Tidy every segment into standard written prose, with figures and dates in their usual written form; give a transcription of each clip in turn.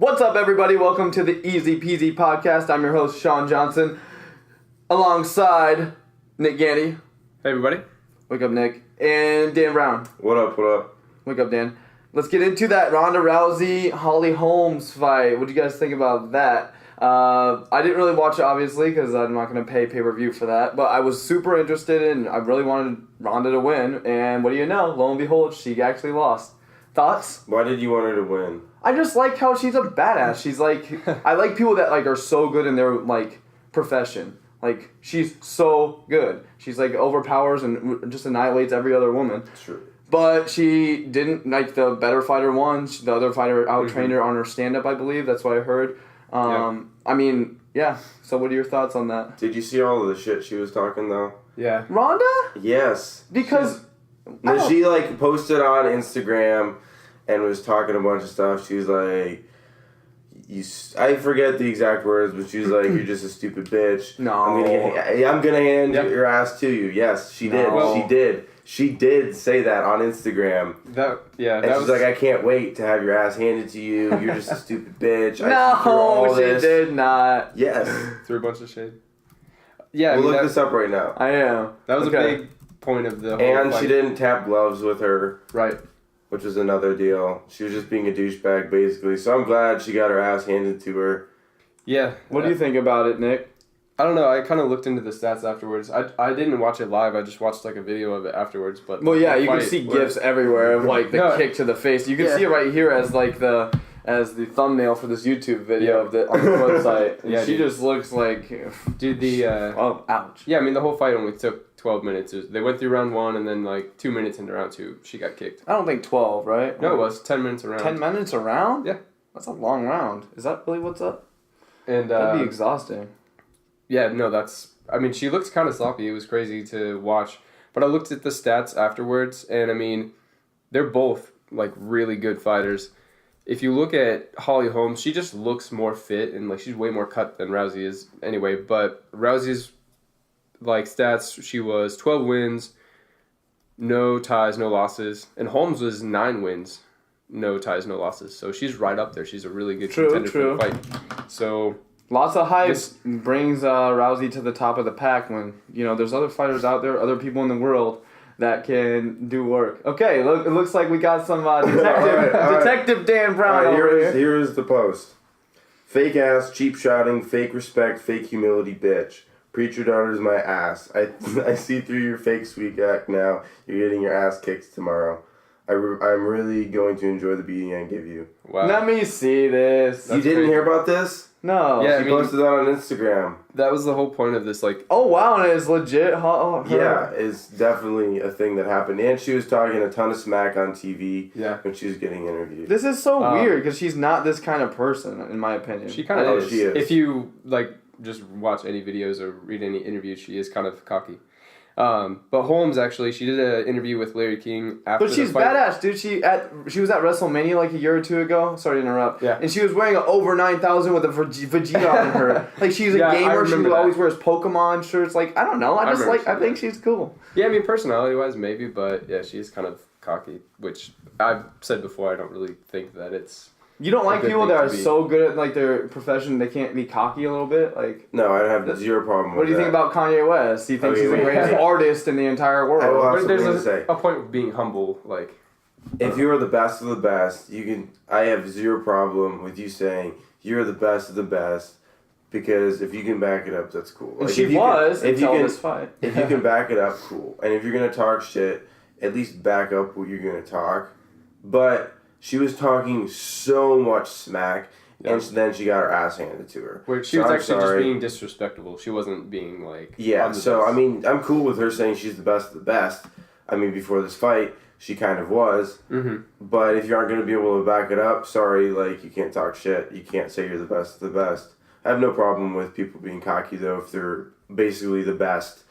What's up, everybody? Welcome to the EZPZ podcast. I'm your host, Shaun Johnson, alongside Nick Gandy. Hey, everybody. Wake up, Nick. And Dan Brown. What up, what up? Wake up, Dan. Let's get into that Ronda Rousey, Holly Holmes fight. What do you guys think about that? I didn't really watch it, obviously, because I'm not going to pay pay-per-view for that. But I was super interested and I really wanted Ronda to win. And what do you know? Lo and behold, she actually lost. Thoughts? Why did you want her to win? I just like how she's a badass. She's like, I like people that like are so good in their like profession. Like, she's so good. She's like overpowers and just annihilates every other woman. True. But she didn't, like, the better fighter won. The other fighter out-trained her on her stand-up, I believe. That's what I heard. I mean, yeah. So what are your thoughts on that? Did you see all of the shit she was talking, though? Yeah. Ronda? Yes. Because... She, like, posted on Instagram and was talking a bunch of stuff. She was like... I forget the exact words, but she was like, "You're just a stupid bitch." No. I'm gonna hand your ass to you. Yes, she did. No. She did. She did say that on Instagram. And she's like, "I can't wait to have your ass handed to you. You're just a stupid bitch." No, she did not. Yes. Threw a bunch of shade. Yeah, we'll look this up right now. I am. That was a big point of the whole And fight. she didn't tap gloves with her. Right. Which was another deal. She was just being a douchebag, basically. So I'm glad she got her ass handed to her. Yeah. What do you think about it, Nick? I don't know. I kind of looked into the stats afterwards. I didn't watch it live. I just watched like a video of it afterwards. But well, yeah, you can see GIFs everywhere of like the kick to the face. You can see it right here as like the thumbnail for this YouTube video on the website. And she just looks like, dude. oh, ouch. Yeah, I mean the whole fight only took 12 minutes. They went through round 1 and then like 2 minutes into round 2, she got kicked. I don't think 12, right? No, it was 10 minutes around. 10 minutes around? Yeah, that's a long round. Is that really what's up? And that'd be exhausting. Yeah, no, that's... I mean, she looks kind of sloppy. It was crazy to watch. But I looked at the stats afterwards, and I mean, they're both, like, really good fighters. If you look at Holly Holm, she just looks more fit, and, like, she's way more cut than Rousey is anyway. But Rousey's, like, stats, she was 12 wins, no ties, no losses. And Holmes was 9 wins, no ties, no losses. So she's right up there. She's a really good contender for the fight. So... lots of hype brings Rousey to the top of the pack when, you know, there's other fighters out there, other people in the world that can do work. Okay, look, it looks like we got some Detective Dan Brown over here. Here's the post. Fake ass, cheap shouting, fake respect, fake humility, bitch. Preacher daughter's my ass. I see through your fake sweet act now. You're getting your ass kicked tomorrow. I'm really going to enjoy the beating I give you. Wow. Let me see this. You didn't hear about this? No. Yeah, she posted that on Instagram. That was the whole point of this, like... oh, wow, and it's legit? Yeah, it's definitely a thing that happened. And she was talking a ton of smack on TV when she was getting interviewed. This is so weird, because she's not this kind of person, in my opinion. She kind of is. She is. If you, like, just watch any videos or read any interviews, she is kind of cocky. But Holmes, actually, she did an interview with Larry King after the fight. But she's badass, dude. She was at WrestleMania like a year or two ago. Sorry to interrupt. Yeah. And she was wearing an over 9,000 with a Vegeta on her. Like, she's a gamer. She always wears Pokemon shirts. Like, I don't know. I think she's cool. Yeah, I mean, personality-wise, maybe. But, yeah, she's kind of cocky, which I've said before. I don't really think that it's... you don't like people that are so good at like their profession they can't be cocky a little bit? Like, no, I have zero problem with that. What do you think about Kanye West? He thinks he's the greatest artist in the entire world. There's a point of being humble. Like, if you are the best of the best, I have zero problem with you saying you're the best of the best, because if you can back it up, that's cool. Like, until this fight. If you can back it up, cool. And if you're gonna talk shit, at least back up what you're gonna talk. But she was talking so much smack, and then she got her ass handed to her. Where she was actually just being disrespectful. She wasn't being like... yeah, so, I mean, I'm cool with her saying she's the best of the best. I mean, before this fight, she kind of was. Mm-hmm. But if you aren't going to be able to back it up, sorry, like, you can't talk shit. You can't say you're the best of the best. I have no problem with people being cocky, though, if they're basically the best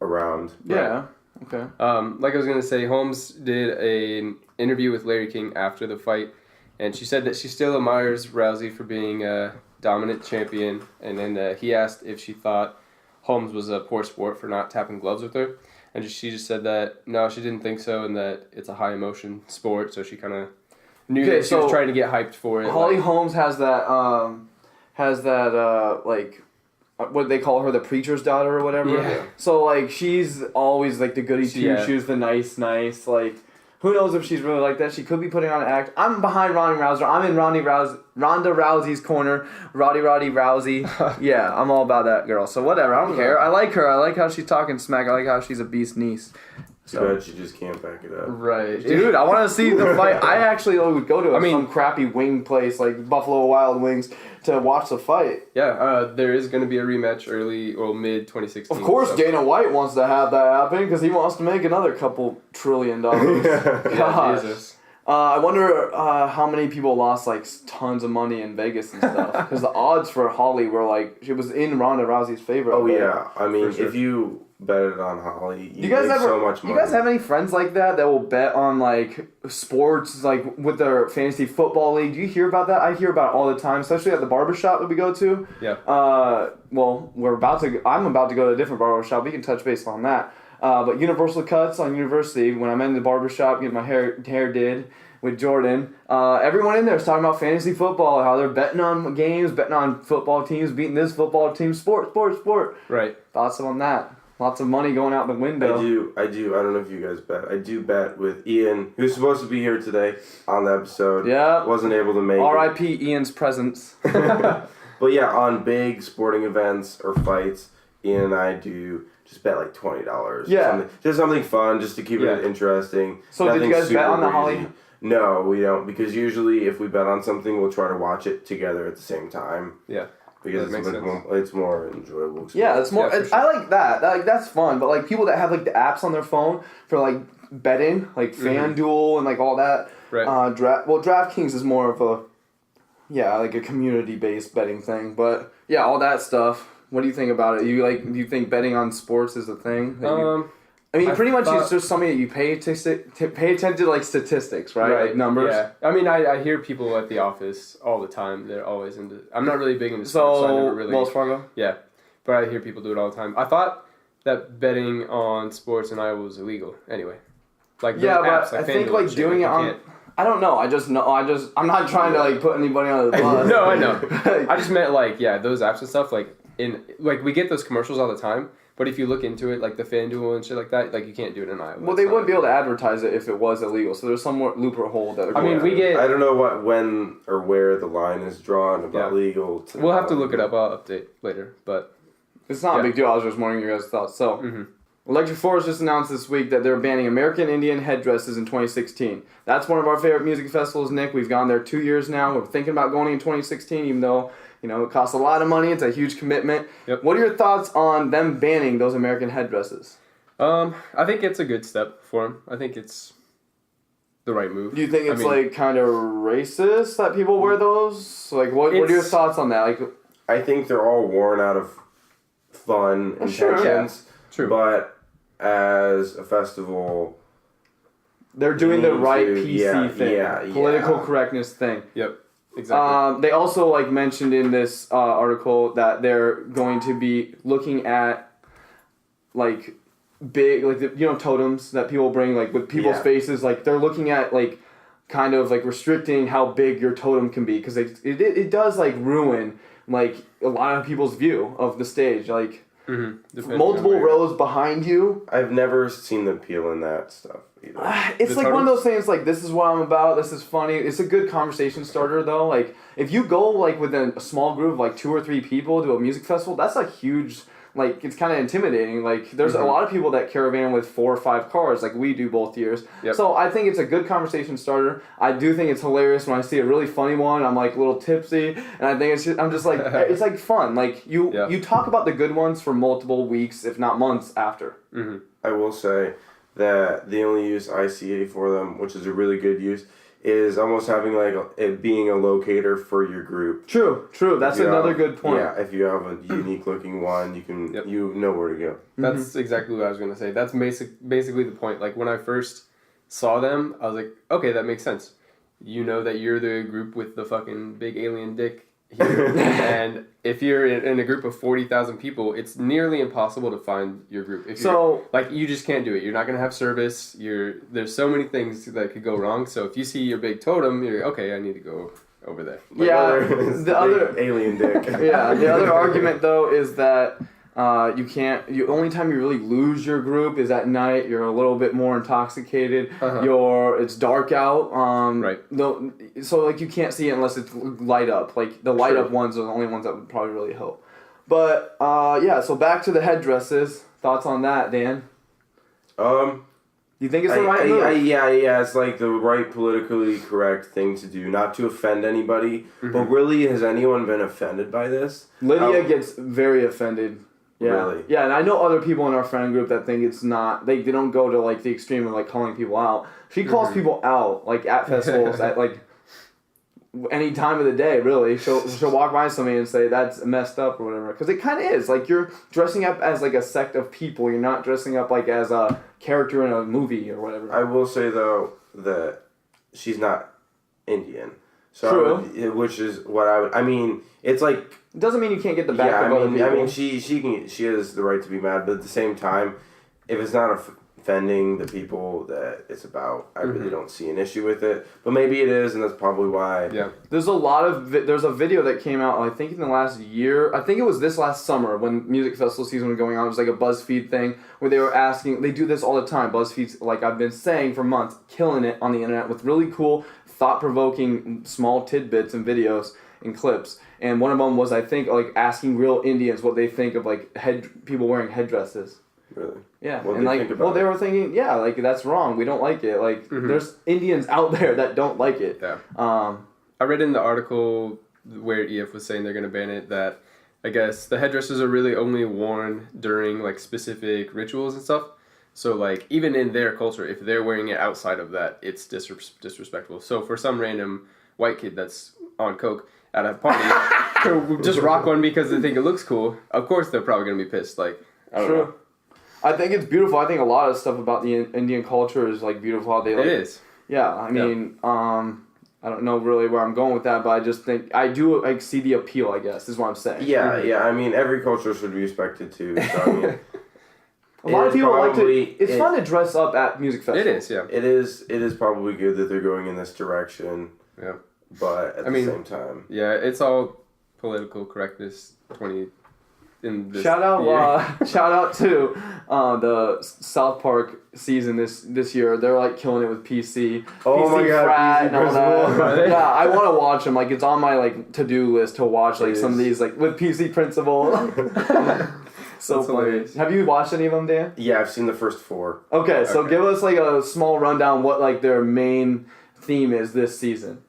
around. Yeah. Okay. Like I was going to say, Holmes did an interview with Larry King after the fight, and she said that she still admires Rousey for being a dominant champion, and then he asked if she thought Holmes was a poor sport for not tapping gloves with her, and she just said that no, she didn't think so, and that it's a high emotion sport, so she kind of knew that she was trying to get hyped for it. Holly Holmes has that like what they call her, the preacher's daughter or whatever. Yeah. So like she's always like the goody two Yeah. shoes, the nice like. Who knows if she's really like that? She could be putting on an act. I'm behind Ronda Rousey. I'm in Ronda Rousey's corner. Roddy Rousey. Yeah, I'm all about that girl. So whatever, I don't care. I like her. I like how she's talking smack. I like how she's a beast niece. Too bad she just can't back it up. Right. Dude, I want to see the fight. I actually would go to some crappy wing place like Buffalo Wild Wings to watch the fight. Yeah, there is going to be a rematch early or mid 2016. Of course, so. Dana White wants to have that happen because he wants to make another couple $1 trillion. Yeah, Jesus. I wonder how many people lost like tons of money in Vegas and stuff because the odds for Holly were like she was in Ronda Rousey's favor. Oh yeah, I mean if you betted on Holly, you guys make so much money. You guys have any friends like that will bet on like sports like with their fantasy football league? Do you hear about that? I hear about it all the time, especially at the barbershop that we go to. Yeah. Well, I'm about to go to a different barbershop. We can touch base on that. But Universal Cuts on University, when I'm in the barbershop getting my hair did with Jordan, everyone in there is talking about fantasy football, how they're betting on games, betting on football teams, beating this football team, sport. Right. Thoughts on that? Lots of money going out the window. I do. I don't know if you guys bet. I do bet with Ian, who's supposed to be here today on the episode. Yeah. Wasn't able to make R.I.P. Ian's presence. But yeah, on big sporting events or fights, Ian and I do just bet like $20. Yeah. Just something fun, just to keep it interesting. So did you guys bet on the Holly? No, we don't, because usually if we bet on something, we'll try to watch it together at the same time. Yeah. Because it's more enjoyable experience. Yeah, it's more. Yeah, sure. I like that. That's fun. But like people that have like the apps on their phone for like betting, like FanDuel and like all that. Right. DraftKings is more of a like a community based betting thing. But yeah, all that stuff. What do you think about it? Do you think betting on sports is a thing? Pretty much it's just something that you pay attention to, like statistics, right? Like numbers. Yeah. I mean, I hear people at the office all the time. They're always into. I'm not really big into sports, so I never really. Wells Fargo. Yeah, but I hear people do it all the time. I thought that betting on sports in Iowa was illegal. Anyway, like apps, but I think like doing it on. I don't know. I'm not trying to like put anybody on the bus. No, I know. I just meant like those apps and stuff we get those commercials all the time. But if you look into it, like the FanDuel and shit like that, like you can't do it in Iowa. Well, they wouldn't be able to advertise it if it was illegal. So there's some loophole that. I don't know when or where the line is drawn about legal. We'll have to look it up. I'll update later, but it's not a big deal. I was just wondering your guys' thoughts. So, Electric Forest just announced this week that they're banning American Indian headdresses in 2016. That's one of our favorite music festivals, Nick. We've gone there 2 years now. We're thinking about going in 2016, even though. It costs a lot of money. It's a huge commitment. Yep. What are your thoughts on them banning those American headdresses? I think it's a good step for them. I think it's the right move. Do you think it's like kind of racist that people wear those? Like, what are your thoughts on that? Like, I think they're all worn out of fun intentions. Sure, yeah. True. But as a festival, they're doing the right PC thing, political correctness thing. Yep. Exactly. They also mentioned in this article that they're going to be looking at big totems that people bring with people's faces. They're looking at kind of restricting how big your totem can be because it does ruin a lot of people's view of the stage. Multiple rows behind you. I've never seen the appeal in that stuff either. It's one of those things this is what I'm about, this is funny. It's a good conversation starter though. If you go with a small group of 2 or 3 people to a music festival, that's a huge it's kind of intimidating. There's a lot of people that caravan with 4 or 5 cars we do both years. Yep. So I think it's a good conversation starter. I do think it's hilarious when I see a really funny one. I'm a little tipsy, and I think I'm just it's fun. You talk about the good ones for multiple weeks, if not months after. Mm-hmm. I will say that the only use I see for them, which is a really good use, is almost having it being a locator for your group. True. That's another good point. Yeah, if you have a unique looking one, you can you know where to go. That's exactly what I was gonna say. That's basically the point. When I first saw them, I was like, okay, that makes sense. You know that you're the group with the fucking big alien dick And if you're in a group of 40,000 people, it's nearly impossible to find your group. You just can't do it. You're not going to have service. There's so many things that could go wrong. So if you see your big totem, you're okay, I need to go over there. The other alien dick. Yeah, the other argument though is that the only time you really lose your group is at night. You're a little bit more intoxicated. It's dark out. Right. So you can't see it unless it's light up. Like the light up ones are the only ones that would probably really help. But so back to the headdresses. Thoughts on that, Dan? You think it's the right move? Yeah, it's like the right politically correct thing to do, not to offend anybody. But really, has anyone been offended by this? Lydia gets very offended. Yeah. Really? Yeah, and I know other people in our friend group that think it's not. They don't go to the extreme of calling people out. She calls people out at festivals at any time of the day. Really, she'll walk by somebody and say that's messed up or whatever. Because it kind of is. You're dressing up as a sect of people. You're not dressing up as a character in a movie or whatever. I will say though that she's not Indian. So true. Which is what I would. I mean, it's It doesn't mean you can't get the back of other people. I mean, she has the right to be mad, but at the same time, if it's not offending the people that it's about, I really don't see an issue with it. But maybe it is, and that's probably why. Yeah. There's a video that came out, I think in the last year. I think it was this last summer when music festival season was going on. It was a BuzzFeed thing where they were asking. They do this all the time. BuzzFeed's I've been saying for months, killing it on the internet with really cool, thought-provoking small tidbits and videos and clips. And one of them was, I think, asking real Indians what they think of people wearing headdresses. Really? Yeah. What and they think about they were thinking, that's wrong. We don't like it. There's Indians out there that don't like it. Yeah. I read in the article where EF was saying they're going to ban it that I guess the headdresses are really only worn during specific rituals and stuff. So even in their culture, if they're wearing it outside of that, it's disrespectful. So for some random white kid that's on coke at a party to just rock one because they think it looks cool, of course they're probably going to be pissed. I don't know. I think it's beautiful. I think a lot of stuff about the Indian culture is beautiful. How they it is. Yeah, I mean, I don't know really where I'm going with that, but I just think I do see the appeal. I guess is what I'm saying. Yeah. I mean, every culture should be respected too. So, I mean, a lot of people like to. It's fun to dress up at music festivals. It is. Yeah. It is probably good that they're going in this direction. Yeah. But at the same time, yeah, it's all political correctness. Shout out to the South Park season this year. They're killing it with PC. Oh PC my god, frat PC and all that. Yeah, I want to watch them. It's on my to-do list to watch some of these with PC Principal. So that's funny. hilarious. Have you watched any of them, Dan? Yeah, I've seen the first 4. Okay, so give us a small rundown what their main theme is this season.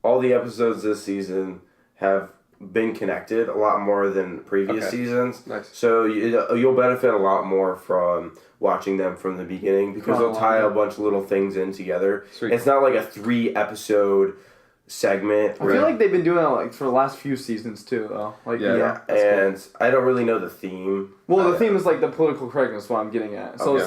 All the episodes this season have been connected a lot more than previous seasons. Nice. So you'll benefit a lot more from watching them from the beginning because they'll tie a bunch of little things in together. Sweet. It's not a 3-episode segment. I feel like they've been doing it for the last few seasons too, though. Yeah, and cool. I don't really know the theme. Well, the theme is the political correctness. What I'm getting at. So it's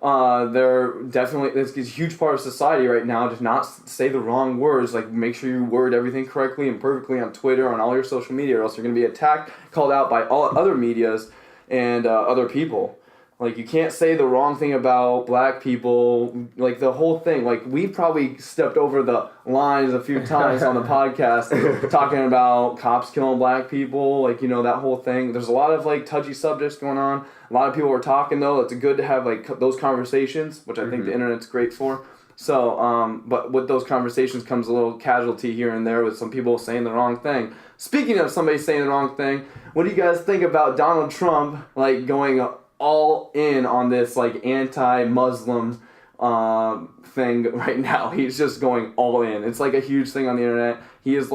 they're definitely it's a huge part of society right now to not say the wrong words. Make sure you word everything correctly and perfectly on Twitter, on all your social media, or else you're going to be attacked, called out by all other medias and other people. You can't say the wrong thing about black people. The whole thing. We've probably stepped over the lines a few times on the podcast talking about cops killing black people. That whole thing. There's a lot of touchy subjects going on. A lot of people are talking though. It's good to have those conversations, which I think the internet's great for. So, but with those conversations comes a little casualty here and there with some people saying the wrong thing. Speaking of somebody saying the wrong thing, what do you guys think about Donald Trump going all in on this anti-Muslim thing right now? He's just going all in. It's a huge thing on the internet. He is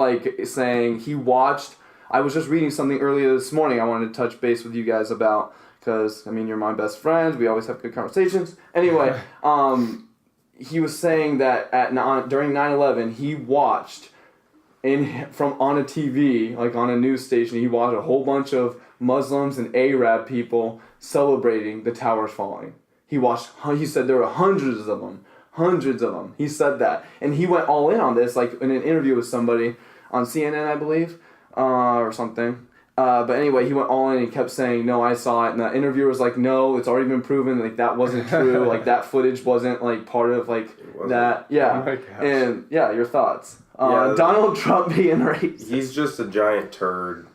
saying he watched. I was just reading something earlier this morning I wanted to touch base with you guys about because you're my best friends. We always have good conversations. Anyway, he was saying that during 9/11 he watched on a TV on a news station. He watched a whole bunch of Muslims and Arab people celebrating the towers falling. He said there were hundreds of them. He said that. And he went all in on this, in an interview with somebody on CNN, I believe. or something. But anyway, he went all in and he kept saying, no, I saw it. And the interviewer was like, no, it's already been proven. Like, that wasn't true. Like, that footage wasn't, like, part of, like, that. Yeah. Oh my gosh. And, yeah, your thoughts. Donald Trump being racist. He's just a giant turd.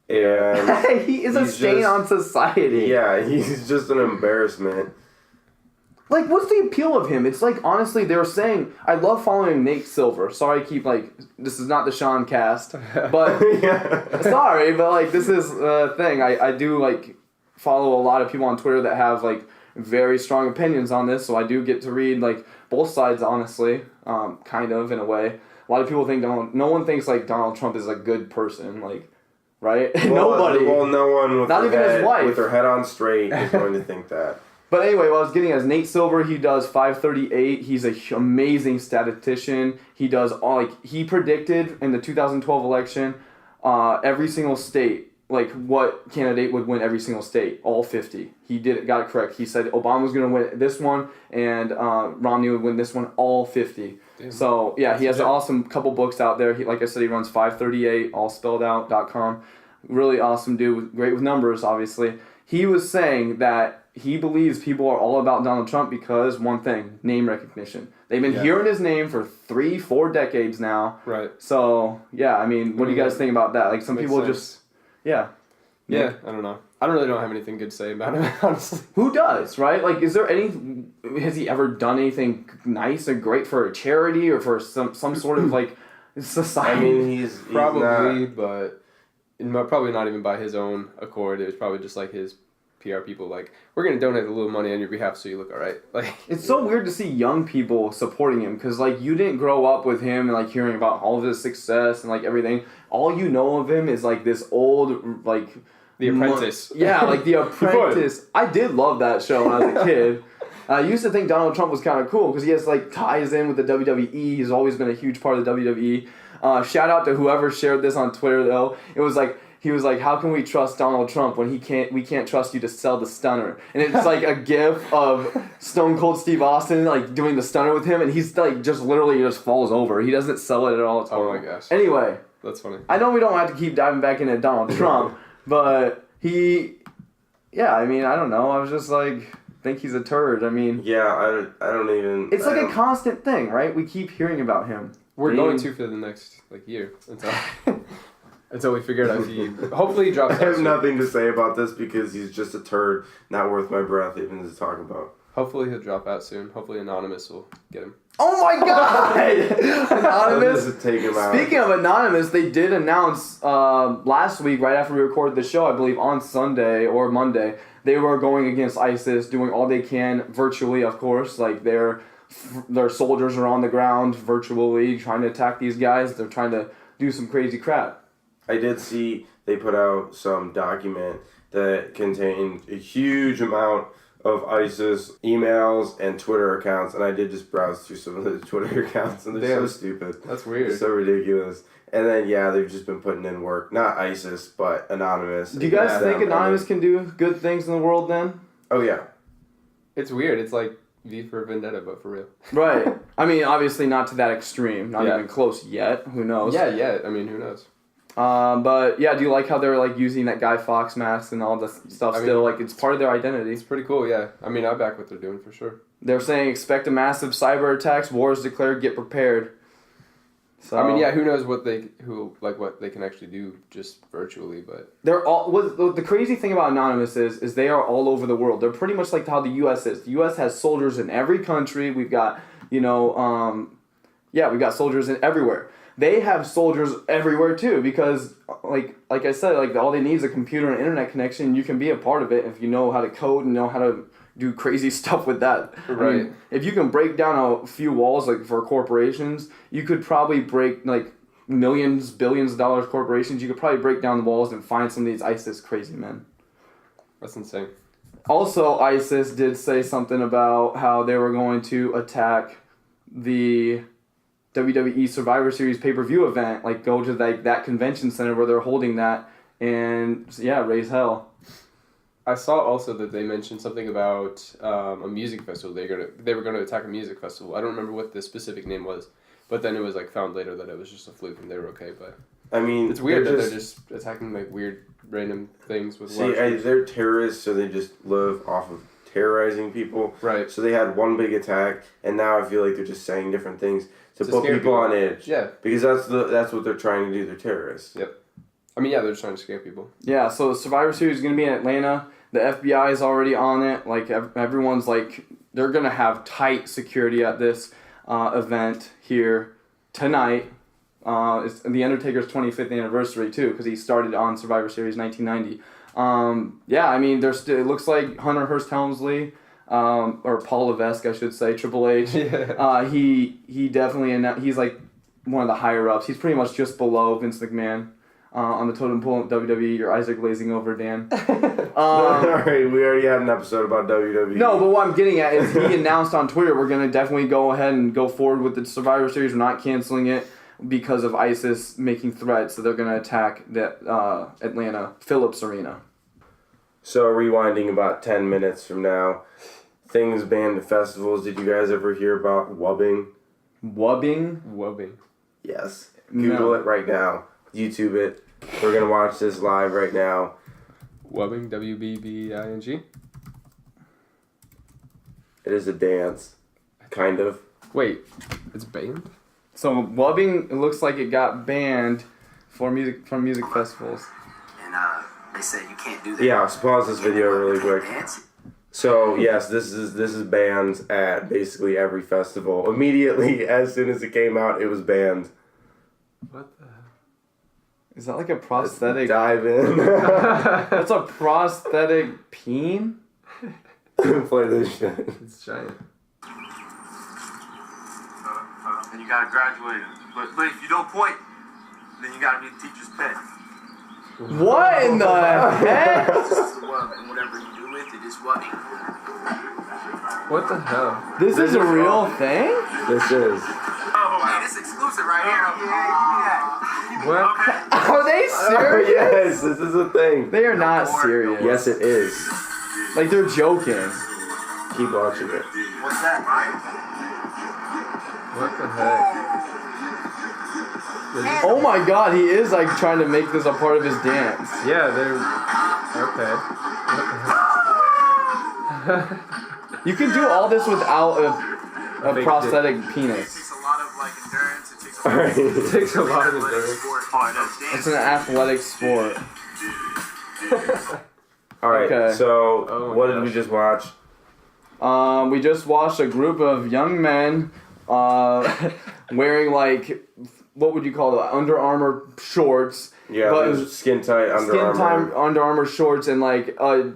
And he is a stain on society. Yeah, he's just an embarrassment. Like, what's the appeal of him? It's like, honestly, they were saying, I love following Nate Silver. Sorry, I keep, like, this is not the Shaun cast. But, sorry, but, like, this is a thing. I do, like, follow a lot of people on Twitter that have, like, very strong opinions on this. So I do get to read, like, both sides, honestly. Kind of, in a way. A lot of people think no one thinks, like, Donald Trump is a good person, like, right? Well, Nobody. Well, no one with not even his wife. With their head on straight is going to think that. But anyway, what I was getting at is Nate Silver, he does 538. He's an amazing statistician. He does he predicted in the 2012 election every single state, like what candidate would win every single state, all 50. He got it correct. He said Obama was going to win this one and Romney would win this one, all 50. Damn. So, yeah, he has an awesome couple books out there. Like I said, he runs 538, allspelledout.com. Really awesome dude, great with numbers, obviously. He was saying that he believes people are all about Donald Trump because, one thing, name recognition. They've been hearing his name for 3-4 decades now. Right. So, yeah, I mean, what do you guys think about that? Like, some people just, Yeah, I don't know. I don't have anything good to say about him, honestly. Who does, right? Like, is there has he ever done anything nice or great for a charity or for some sort of, like, society? I mean, he's probably, but probably not even by his own accord. It was probably just, like, his PR people, like, we're going to donate a little money on your behalf so you look all right. Like, it's so weird to see young people supporting him because, like, you didn't grow up with him and, like, hearing about all of his success and, like, everything. All you know of him is, like, this old, like... The Apprentice. Like, The Apprentice. I did love that show when I was a kid. I used to think Donald Trump was kind of cool because he has, like, ties in with the WWE. He's always been a huge part of the WWE. Shout out to whoever shared this on Twitter, though. It was, like... He was like, how can we trust Donald Trump when we can't trust you to sell the stunner? And it's like a gif of Stone Cold Steve Austin, like, doing the stunner with him, and he's, like, just literally just falls over. He doesn't sell it at all. Oh, my gosh. Anyway. That's funny. I know we don't have to keep diving back into Donald Trump, but I mean, I don't know. I was just like, think he's a turd. I mean. Yeah, I don't even. It's like a constant thing, right? We keep hearing about him. We're going to for the next, like, year. Until we figure out if he... Hopefully he drops out. I have nothing to say about this because he's just a turd, not worth my breath even to talk about. Hopefully he'll drop out soon. Hopefully Anonymous will get him. Oh my god! Anonymous. Take him out. Speaking of Anonymous, they did announce last week, right after we recorded the show, I believe on Sunday or Monday, they were going against ISIS, doing all they can, virtually, of course. Like, their soldiers are on the ground virtually trying to attack these guys. They're trying to do some crazy crap. I did see they put out some document that contained a huge amount of ISIS emails and Twitter accounts, and I did just browse through some of the Twitter accounts, and they're so stupid. That's weird. It's so ridiculous. And then, they've just been putting in work. Not ISIS, but Anonymous. Do you guys think Anonymous can do good things in the world then? Oh, yeah. It's weird. It's like V for Vendetta, but for real. Right. I mean, obviously not to that extreme. Not even close yet. Who knows? Yeah. I mean, who knows? But yeah, do you like how they're like using that Guy Fawkes mask and all this stuff still? Like, it's part of their identity. It's pretty cool, yeah. I mean, I back what they're doing for sure. They're saying expect a massive cyber attacks, war is declared, get prepared. So I mean, who knows what they can actually do just virtually, but they're all. The crazy thing about Anonymous is they are all over the world. They're pretty much like how the U.S. is. The U.S. has soldiers in every country. We've got we've got soldiers in everywhere. They have soldiers everywhere too because, like I said, like all they need is a computer and internet connection. You can be a part of it if you know how to code and know how to do crazy stuff with that. Right. I mean, if you can break down a few walls, like for corporations, you could probably break like millions, billions of dollars corporations. You could probably break down the walls and find some of these ISIS crazy men. That's insane. Also, ISIS did say something about how they were going to attack the WWE Survivor Series pay-per-view event, like go to that convention center where they're holding that and raise hell. I saw also that they mentioned something about a music festival. They were gonna attack a music festival. I don't remember what the specific name was, but then it was like found later that it was just a fluke and they were okay. But I mean, It's weird that they're just attacking like weird random things with. They're terrorists, so they just live off of terrorizing people. Right. So they had one big attack, and now I feel like they're just saying different things to put people on edge. Yeah. Because that's what they're trying to do. They're terrorists. Yep. I mean, yeah, they're just trying to scare people. Yeah, so Survivor Series is going to be in Atlanta. The FBI is already on it. Like, everyone's like, they're going to have tight security at this event here tonight. It's The Undertaker's 25th anniversary, too, because he started on Survivor Series 1990. Yeah, I mean, it looks like Hunter Hearst Helmsley, or Paul Levesque, I should say, Triple H. Yeah. He definitely, he's like one of the higher ups. He's pretty much just below Vince McMahon. On the totem pole of WWE, your eyes are glazing over, Dan. Alright, we already had an episode about WWE. No, but what I'm getting at is he announced on Twitter, we're going to definitely go ahead and go forward with the Survivor Series. We're not canceling it because of ISIS making threats, so they're going to attack the Atlanta Phillips Arena. So, rewinding about 10 minutes from now, things banned at festivals. Did you guys ever hear about wubbing? Wubbing? Yes. Google it right now. YouTube it. We're going to watch this live right now. Wubbing, W-B-B-I-N-G? It is a dance. Kind of. Wait, it's banned? So wubbing, it looks like it got banned from music festivals. And they said you can't do that. Yeah, let's pause this video really quick. So, yes, this is banned at basically every festival. Immediately, as soon as it came out, it was banned. What the hell? Is that like a prosthetic? Let's dive in. That's a prosthetic peen? Play this shit. It's giant. And you gotta graduate. But if you don't point, then you gotta be the teacher's pet. What in the heck? This is the wub, and whatever you do with it is wubbing. What the hell? This is a real thing? This is. Hey, this exclusive right here. What? Are they serious? Yes, this is a thing. They are not serious. Yes, it is. Like, they're joking. Keep watching it. What's that? What the heck? Oh my god, he is like trying to make this a part of his dance. Yeah, they're... Okay. What the heck? You can do all this without a fake prosthetic It penis. takes a lot of like endurance. It takes a lot Alright. It takes a lot of endurance. It's an athletic sport. Alright, Okay. so Oh my what did we gosh. just watch? We just watched a group of young men wearing like, what would you call it, Under Armour shorts. Yeah, But- there's skin tight Under Skin Armour. time Under Armour shorts and like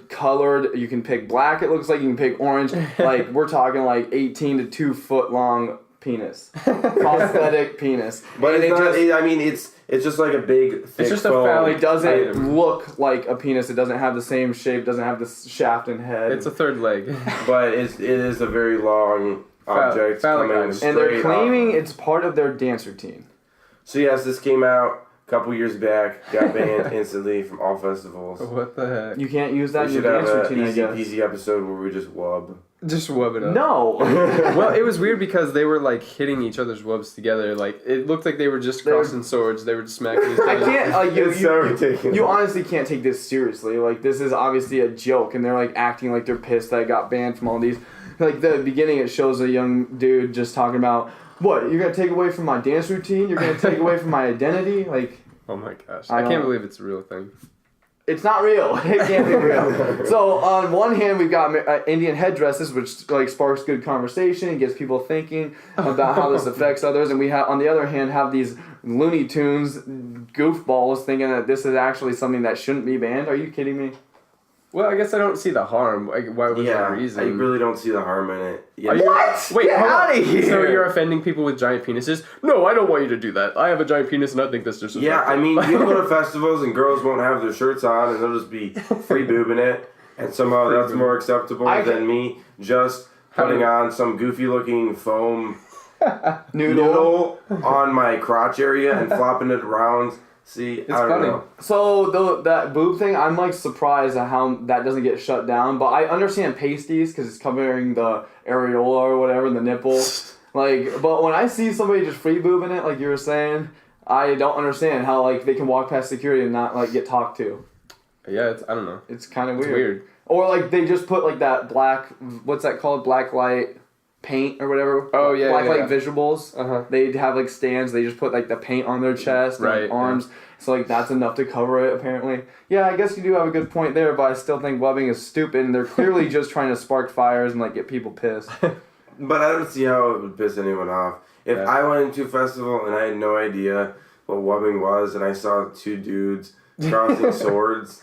colored. You can pick black. It looks like you can pick orange. Like we're talking like 18 to 2 foot long penis, prosthetic penis. But And it's not, just, I mean, it's just like a big, thick just a foam. phallic- it doesn't item. look like a penis. It doesn't have the same shape. Doesn't have the shaft and head. It's a third leg. But it is a very long object phallic coming item. straight and they're claiming up. it's part of their dance routine. So yes, this came out a couple years back, got banned instantly from all festivals. What the heck? You can't use that We in should your have dance an routine, I easy guess. peasy episode where we just wub. Just wub it up. No. Well, it was weird because they were like hitting each other's wubs together. Like it looked like they were just They were- crossing swords. They were just smacking each other. I can't. Like It's so ridiculous. You honestly can't take this seriously. Like this is obviously a joke, and they're like acting like they're pissed that it got banned from all these. Like the beginning, it shows a young dude just talking about what you're gonna take away from my dance routine. You're gonna take away from my identity. Like Oh my gosh! I I can't don't- believe it's a real thing. it's not real. It can't be real. So on one hand, we've got Indian headdresses, which like sparks good conversation and gets people thinking about how this affects others, and we have on the other hand have these Looney Tunes goofballs thinking that this is actually something that shouldn't be banned. Are you kidding me? Well, I guess I don't see the harm. Like, why was Yeah, the reason? I really don't see the harm in it. Yeah. Are you- What? Wait, Get hold on. outta here. So you're offending people with giant penises? No, I don't want you to do that. I have a giant penis and I think that's disrespectful. Yeah, I mean, you go to festivals and girls won't have their shirts on and they'll just be free boobing it, and somehow Free that's boob. more acceptable I than can- me just putting on some goofy looking foam Noodle. noodle on my crotch area and flopping it around. See, It's I don't funny. know. So that boob thing, I'm like surprised at how that doesn't get shut down. But I understand pasties because it's covering the areola or whatever, the nipple. Like, but when I see somebody just free boobing it, like you were saying, I don't understand how like they can walk past security and not like get talked to. Yeah, I don't know. It's kind of It's weird. weird. Or like they just put like that black, what's that called? Black light paint or whatever. Oh, yeah, Black yeah, light yeah. visuals. Uh-huh. They have like stands. They just put like the paint on their chest Right, and arms. So like that's enough to cover it apparently. Yeah, I guess you do have a good point there, but I still think wubbing is stupid and they're clearly just trying to spark fires and like get people pissed. But I don't see how it would piss anyone off. If Yeah. I went into a festival and I had no idea what wubbing was and I saw two dudes crossing swords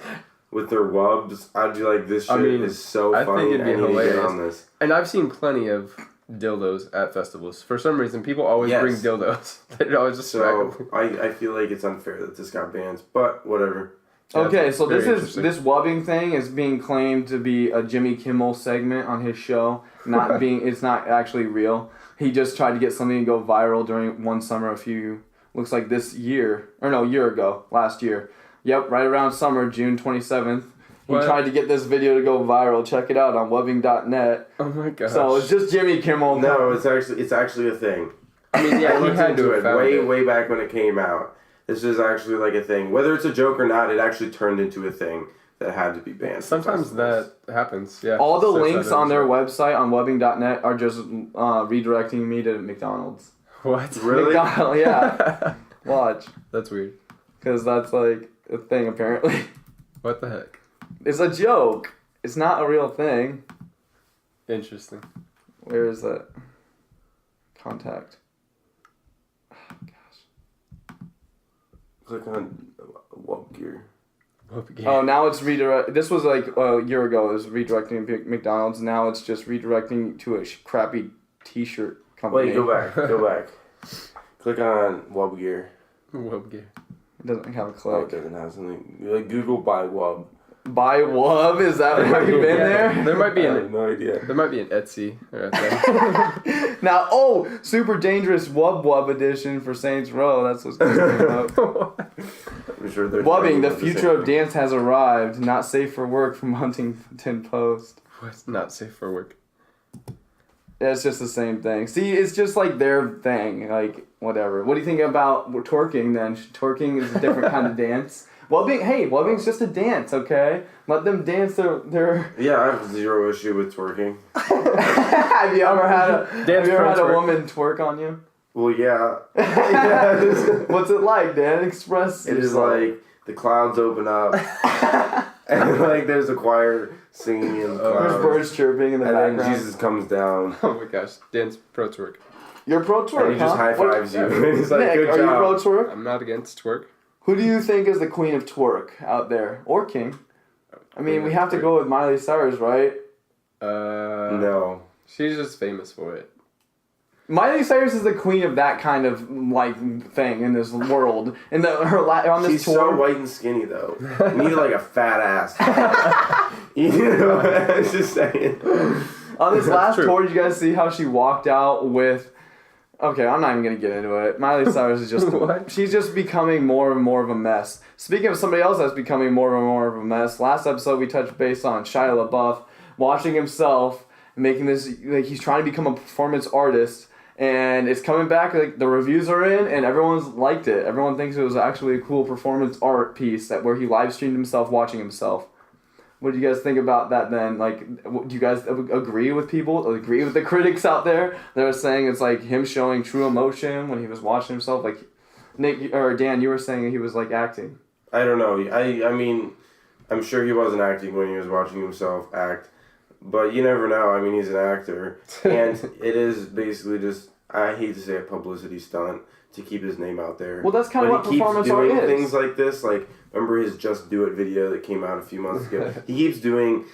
with their wubs, I'd be like, this shit is so I funny. think it'd be I need to get hilarious. on this. And I've seen plenty of dildos at festivals. For some reason, people always Yes. bring dildos. They always just So smack them. I feel like it's unfair that this got banned, but whatever. Yeah, Okay, it's so very this interesting. wubbing thing is being claimed to be a Jimmy Kimmel segment on his show. It's not actually real. He just tried to get something to go viral during one summer looks like this year, or no, year ago, last year. Yep, right around summer, June 27th. He What? tried to get this video to go viral. Check it out on wubbing.net. Oh my gosh. So it's just Jimmy Kimmel. No, it's actually a thing. I mean, yeah, I he looked had into to it have found way, it. way back when it came out. This is actually like a thing. Whether it's a joke or not, it actually turned into a thing that had to be banned. from Sometimes festivals. that happens, yeah. All the Says links that on in their the website on wubbing.net are just redirecting me to McDonald's. show. What? Really? McDonald's, yeah. Watch. That's weird. Because that's like a thing apparently. What the heck? It's a joke. It's not a real thing. Interesting. Where is that? Contact. Oh, gosh. Click on Wub Gear. Oh, now it's redirect. This was like a year ago. It was redirecting to McDonald's. Now it's just redirecting to a crappy T-shirt company. Wait, go back. Go back. Click on Wub Gear. Wub gear. It doesn't have a Oh, it click. doesn't have something. Like Google buy Wub. Buy Wub? Is that have you been Yeah. there? There might be I an have no idea. there might be an Etsy or a thing. Now, super dangerous Wub edition for Saints Row. That's what's coming up. I'm sure they're Wubbing, the trying to do future of same thing. dance has arrived. Not safe for work from Huntington Post. What's not safe for work? Yeah, it's just the same thing. See, it's just like their thing. Like, whatever. What do you think about twerking then? Twerking is a different kind of dance. Wubbing's just a dance, okay? Let them dance their... Yeah, I have zero issue with twerking. Have you ever had a twerk. woman twerk on you? Well, yeah. What's it like, Dan? Express It is yourself. like the clouds open up, and like there's a choir singing in the There's clouds, birds chirping in the and then background. Jesus comes down Oh my gosh. Dance pro twerk. You're pro twerk, and he just high fives you. And he's like, Nick, "Good are you pro job." twerk? I'm not against twerk. Who do you think is the queen of twerk out there? Or king? I mean, we have to go with Miley Cyrus, right? No. She's just famous for it. Miley Cyrus is the queen of that kind of like thing in this world. And on this She's tour, so white and skinny though. You need like a fat ass. You know, I was just saying. on this last true. tour, did you guys see how she walked out with? Okay, I'm not even gonna get into it. Miley Cyrus is just What? she's just becoming more and more of a mess. Speaking of somebody else that's becoming more and more of a mess, last episode we touched base on Shia LaBeouf watching himself making this like he's trying to become a performance artist. And it's coming back, like the reviews are in, and everyone's liked it. Everyone thinks it was actually a cool performance art piece where he live streamed himself watching himself. What do you guys think about that then? Like, do you guys agree with people? Agree with the critics out there that are saying it's like him showing true emotion when he was watching himself? Like, Nick or Dan, you were saying he was like acting. I don't know. I mean, I'm sure he wasn't acting when he was watching himself act. But you never know. I mean, he's an actor. And it is basically just, I hate to say a publicity stunt to keep his name out there. Well, that's kind of what But he keeps performance art doing is. things like this. Like, remember his Just Do It video that came out a few months ago? He keeps doing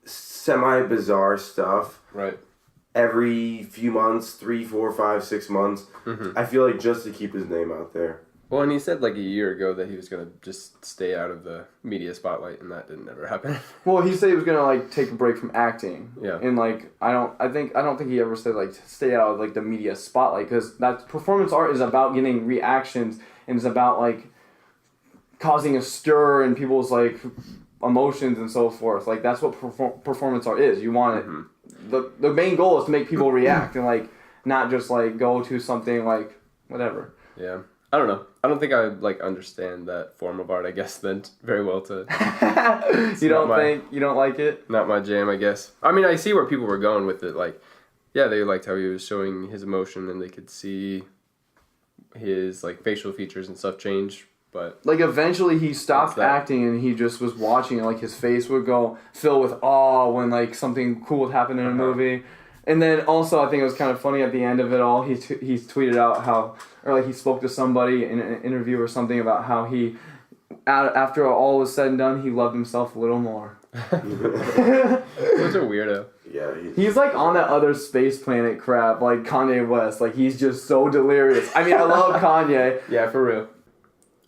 semi-bizarre stuff Right. every few months, 3, 4, 5, 6 months. Mm-hmm. I feel like just to keep his name out there. Well, and he said like a year ago that he was gonna just stay out of the media spotlight, and that didn't ever happen. Well, he said he was gonna like take a break from acting. Yeah. And like I don't think he ever said like stay out of like the media spotlight because that performance art is about getting reactions and it's about like causing a stir in people's like emotions and so forth. Like that's what performance art is. You want it. The main goal is to make people react and like not just like go to something like whatever. Yeah. I don't know. I don't think I like understand that form of art. I guess then very well to. You don't like it? Not my jam, I guess. I mean, I see where people were going with it. Like, yeah, they liked how he was showing his emotion, and they could see his like facial features and stuff change. But like eventually he stopped acting and he just was watching, and like his face would go fill with awe when like something cool would happen in a movie. And then also I think it was kind of funny at the end of it all, he tweeted out how, or like he spoke to somebody in an interview or something about how he, after all was said and done, he loved himself a little more. Such a weirdo. Yeah, he's like on that other space planet crap, like Kanye West. Like he's just so delirious. I mean, I love Kanye. Yeah, for real.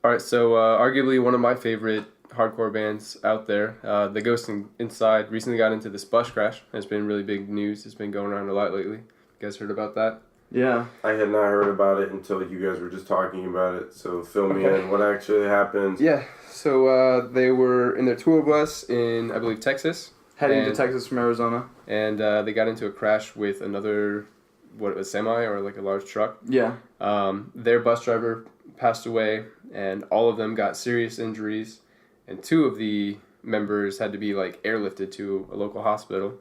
All right, so arguably one of my favorite hardcore bands out there, The Ghost Inside, recently got into this bus crash. It's been really big news. It's been going around a lot lately. You guys heard about that? Yeah. I had not heard about it until you guys were just talking about it. So fill me in. What actually happened? Yeah. So they were in their tour bus in, I believe, Texas. Heading to Texas from Arizona. And they got into a crash with another, a semi or like a large truck. Yeah. Their bus driver passed away, and all of them got serious injuries. And 2 of the members had to be like airlifted to a local hospital.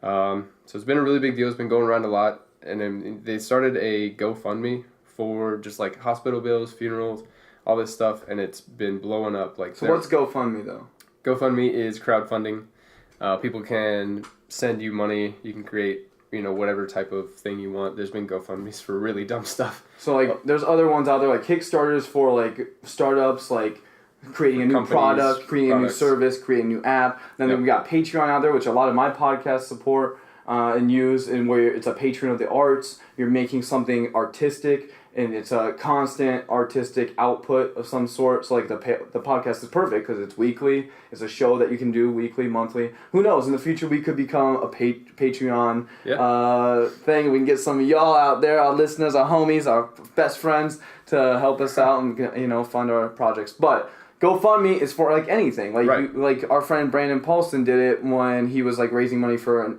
So it's been a really big deal. It's been going around a lot. And then they started a GoFundMe for just like hospital bills, funerals, all this stuff. And it's been blowing up. Like, so what's GoFundMe though? GoFundMe is crowdfunding. People can send you money. You can create, whatever type of thing you want. There's been GoFundMes for really dumb stuff. So like there's other ones out there like Kickstarters for like startups, like creating a new product, creating a new service, creating a new app. Then we got Patreon out there, which a lot of my podcasts support and use, and where it's a patron of the arts. You're making something artistic, and it's a constant artistic output of some sort. So like the podcast is perfect because it's weekly. It's a show that you can do weekly, monthly. Who knows? In the future, we could become a Patreon thing. We can get some of y'all out there, our listeners, our homies, our best friends, to help us out and fund our projects. But GoFundMe is for like anything. Like like our friend Brandon Paulson did it when he was like raising money for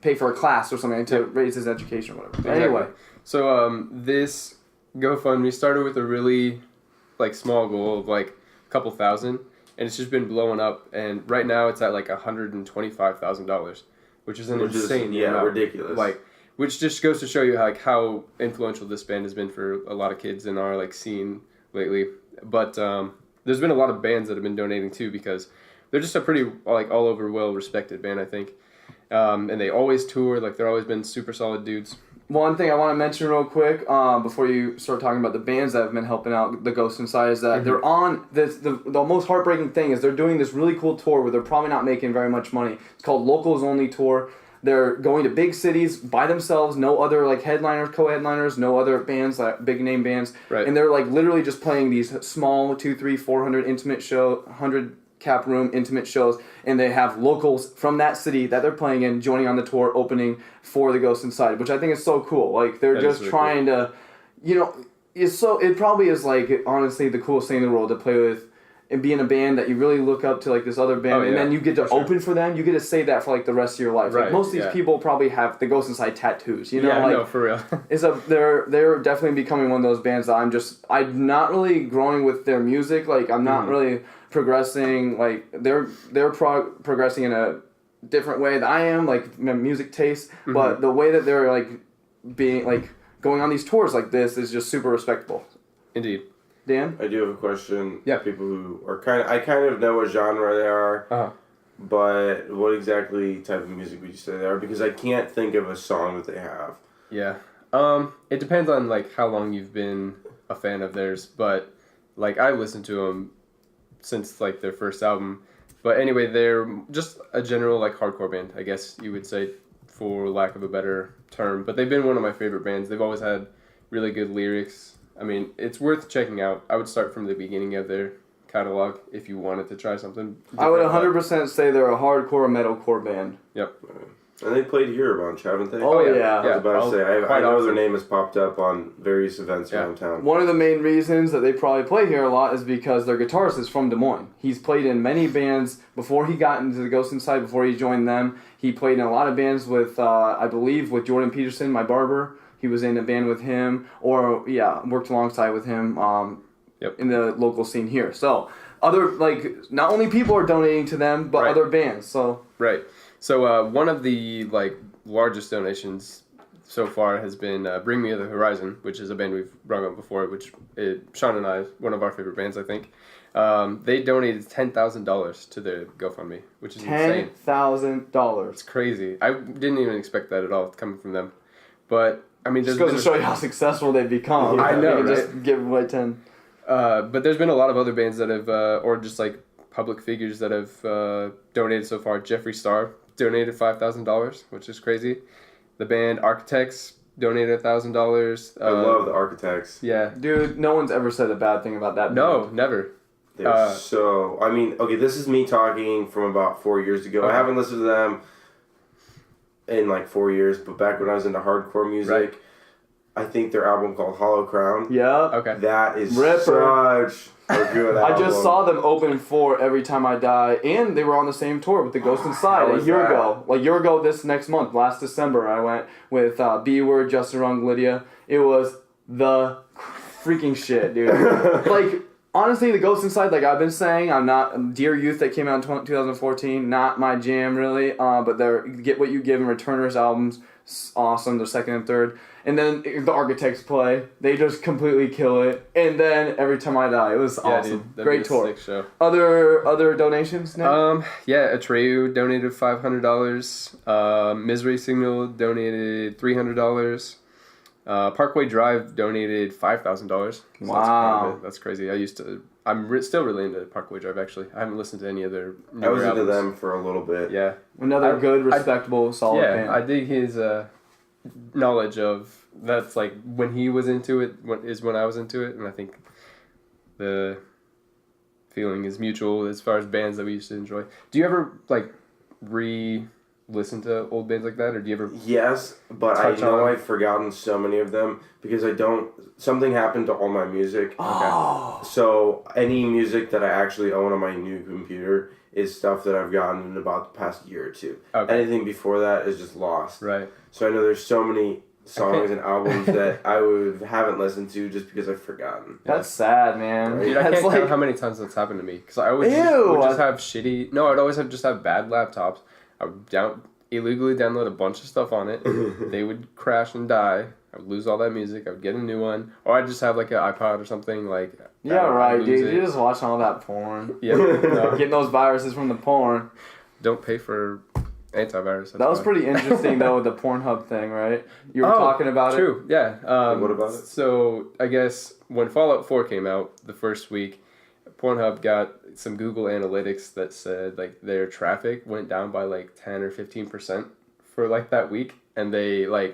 pay for a class or something to raise his education or whatever. Exactly. Anyway, so this GoFundMe started with a really like small goal of like a couple thousand, and it's just been blowing up. And right now it's at like $125,000, which is insane. Ridiculous. Like, which just goes to show you how influential this band has been for a lot of kids in our like scene lately. But there's been a lot of bands that have been donating too, because they're just a pretty like all over well respected band, I think. And they always tour, like they're always been super solid dudes. One thing I want to mention real quick before you start talking about the bands that have been helping out the Ghost Inside is that they're on this. The most heartbreaking thing is they're doing this really cool tour where they're probably not making very much money. It's called Locals Only Tour. They're going to big cities by themselves, no other like headliners, co-headliners, no other bands, like big name bands. Right. And they're like literally just playing these small 200, 300, 400 intimate show, 100 cap room intimate shows, and they have locals from that city that they're playing in joining on the tour, opening for the Ghost Inside, which I think is so cool. Like they're just trying to, it probably is like honestly the coolest thing in the world to play with and be in a band that you really look up to, like this other band, and then you get to open for them. You get to say that for like the rest of your life. Right, like, most of these people probably have the Ghost Inside tattoos. No, for real. They're definitely becoming one of those bands that I'm not really growing with their music. Like I'm not really progressing. Like they're progressing in a different way that I am, like music taste. But the way that they're like being like going on these tours like this is just super respectable. Indeed. Dan? I do have a question. Yeah. People who are I kind of know what genre they are, but what exactly type of music would you say they are? Because I can't think of a song that they have. Yeah. It depends on like how long you've been a fan of theirs, but like I listened to them since like their first album. But anyway, they're just a general like hardcore band, I guess you would say, for lack of a better term. But they've been one of my favorite bands. They've always had really good lyrics. I mean, it's worth checking out. I would start from the beginning of their catalog if you wanted to try something different. I would 100% say they're a hardcore metalcore band. Yep. And they played here a bunch, haven't they? Oh, yeah. I was about to say, I know their name has popped up on various events around town. One of the main reasons that they probably play here a lot is because their guitarist is from Des Moines. He's played in many bands before he got into the Ghost Inside, before he joined them. He played in a lot of bands with, I believe, with Jordan Peterson, my barber. he was in a band with him, or worked alongside with him in the local scene here. So other not only people are donating to them, but other bands. So right. So one of the largest donations so far has been Bring Me the Horizon, which is a band we've brought up before, which Shaun and I, one of our favorite bands, I think. They donated $10,000 to their GoFundMe, which is insane. $10,000. It's crazy. I didn't even expect that at all coming from them. But, I mean... Just goes to show you how successful they've become. I know, right? Just give away 10. But there's been a lot of other bands that have, or just public figures that have donated so far. Jeffree Star donated $5,000, which is crazy. The band Architects donated $1,000. I love the Architects. Yeah. Dude, no one's ever said a bad thing about that band. No, never. They're so... I mean, okay, this is me talking from about 4 years ago. Okay. I haven't listened to them in 4 years, but back when I was into hardcore music, I think their album called Hollow Crown. Yeah. Okay. That is Ripper. such a good album. I just saw them open for Every Time I Die, and they were on the same tour with The Ghost Inside a year ago. A year ago this next month, last December, I went with B-Word, Justin Rung, Lydia. It was the freaking shit, dude. Honestly, The Ghost Inside, I've been saying, I'm not... Dear Youth that came out in 2014, not my jam, really. But their Get What You Give and Returners albums, awesome. Their second and third. And then the Architects play. They just completely kill it. And then Every Time I Die. It was awesome. Dude, Great tour. Sick show. Other donations, Nick? Atreyu donated $500. Misery Signal donated $300. Parkway Drive donated $5,000. So Wow. That's crazy. I'm still really into Parkway Drive, actually. I haven't listened to any of their I was albums. into them for a little bit. Yeah. Another good, respectable, solid band. I dig his knowledge of that's when he was into it is when I was into it, and I think the feeling is mutual as far as bands that we used to enjoy. Do you ever re-listen to old bands like that, or do you ever? Yes, but I know I've forgotten so many of them because I don't. Something happened to all my music. Oh. So any music that I actually own on my new computer is stuff that I've gotten in about the past year or two. Okay. Anything before that is just lost. Right. So I know there's so many songs and albums that I haven't listened to just because I've forgotten. That's sad, man. Dude, I That's can't count how many times that's happened to me. Because I always would just have shitty... No, I'd always just have bad laptops. I would illegally download a bunch of stuff on it. They would crash and die. I would lose all that music. I would get a new one. Or I'd just have an iPod or something. Yeah, right, dude. You're just watching all that porn. Yeah. No. Getting those viruses from the porn. Don't pay for antivirus. That was pretty interesting, though, with the Pornhub thing, right? You were talking about it. True, yeah. What about it? So, I guess when Fallout 4 came out the first week, Pornhub got some Google Analytics that said, their traffic went down by, 10 or 15% for, that week. And they, were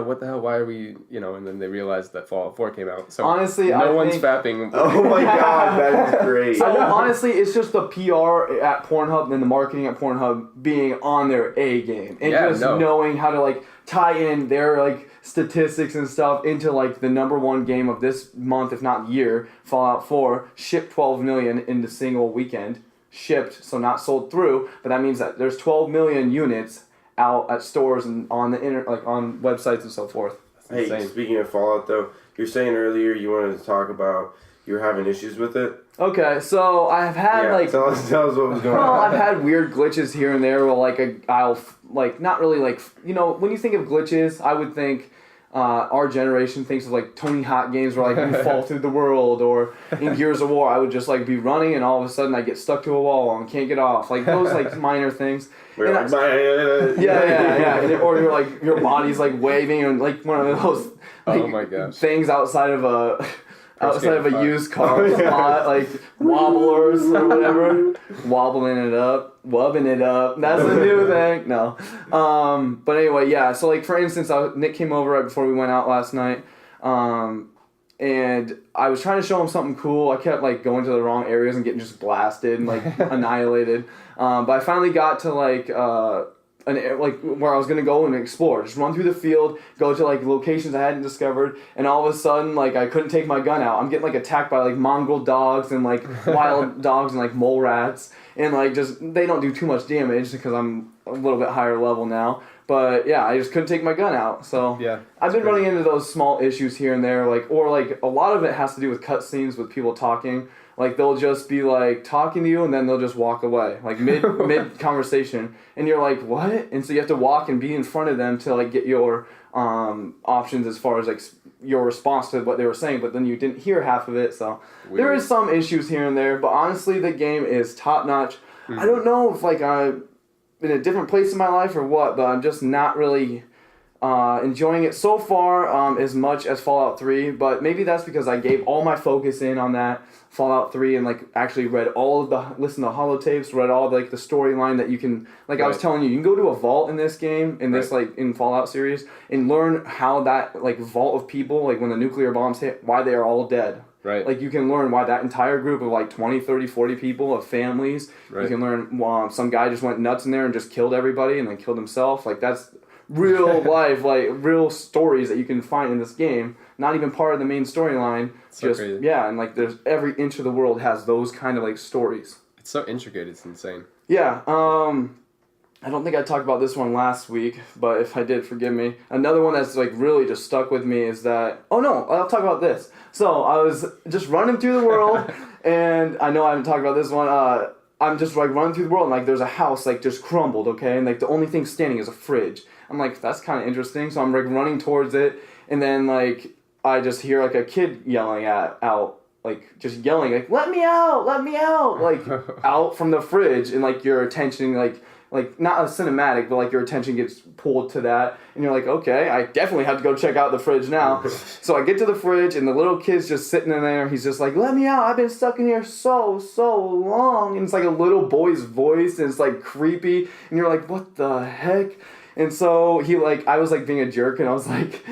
what the hell, why are we, and then they realized that Fallout 4 came out. So honestly, no one's fapping. Oh my god, that is great. So honestly, it's just the PR at Pornhub and the marketing at Pornhub being on their A game. And knowing how to, tie in their, statistics and stuff into, the number one game of this month, if not year, Fallout 4, shipped 12 million in the single weekend. Shipped, so not sold through, but that means that there's 12 million units out at stores and on the on websites and so forth. Hey, speaking of Fallout though, you're saying earlier you wanted to talk about you were having issues with it. Okay, so I've had tell us what was going on. Well, I've had weird glitches here and there where I'll not really when you think of glitches, I would think our generation thinks of Tony Hawk games where you fall through the world, or in Gears of War I would just be running and all of a sudden I get stuck to a wall and can't get off. Those minor things. Yeah. Or your body's waving and one of those oh my gosh. things outside of a used car lot, wobblers or whatever, wobbling it up, wubbing it up. That's a new thing. No, but anyway, yeah. So for instance, Nick came over right before we went out last night, and I was trying to show him something cool. I kept going to the wrong areas and getting just blasted and annihilated. But I finally got to where I was gonna go and explore, just run through the field, go to locations I hadn't discovered, and all of a sudden I couldn't take my gun out. I'm getting attacked by mongrel dogs and wild dogs and mole rats, and just they don't do too much damage because I'm a little bit higher level now. But yeah, I just couldn't take my gun out. So Yeah, I've been crazy. running into those small issues here and there, like a lot of it has to do with cutscenes with people talking. Like they'll just be like talking to you and then they'll just walk away, like mid conversation, and you're like, what? And so you have to walk and be in front of them to like get your options as far as like your response to what they were saying, but then you didn't hear half of it. So there is some issues here and there, but honestly, the game is top notch. I don't know if like I'm in a different place in my life or what, but I'm just not really enjoying it so far as much as Fallout 3, but maybe that's because I gave all my focus in on that Fallout 3 and like actually read all of the, listened to holotapes, read all like the storyline that you can, like I was telling you, you can go to a vault in this game, in this like in Fallout series, and learn how that like vault of people, like when the nuclear bombs hit, why they are all dead. Right. Like you can learn why that entire group of like 20, 30, 40 people of families, you can learn some guy just went nuts in there and just killed everybody and then killed himself. Like that's real life, like real stories that you can find in this game. Not even part of the main storyline. So just crazy. Yeah, and like there's every inch of the world has those kind of like stories. It's so intricate, it's insane. Yeah, I don't think I talked about this one last week, but if I did, forgive me. Another one that's like really just stuck with me is that, oh no, I'll talk about this. So I was just running through the world, and I know I haven't talked about this one, I'm just like running through the world and like there's a house like just crumbled, okay? And like the only thing standing is a fridge. I'm like, that's kind of interesting. So I'm like running towards it, and then like I just hear like a kid yelling out, like just yelling like, let me out, like out from the fridge, and like your attention like not a cinematic, but like your attention gets pulled to that, and you're like, okay, I definitely have to go check out the fridge now. So I get to the fridge, and the little kid's just sitting in there. He's just like, let me out, I've been stuck in here so long. And it's like a little boy's voice, and it's like creepy, and you're like, what the heck? And so he like, I was like being a jerk, and I was like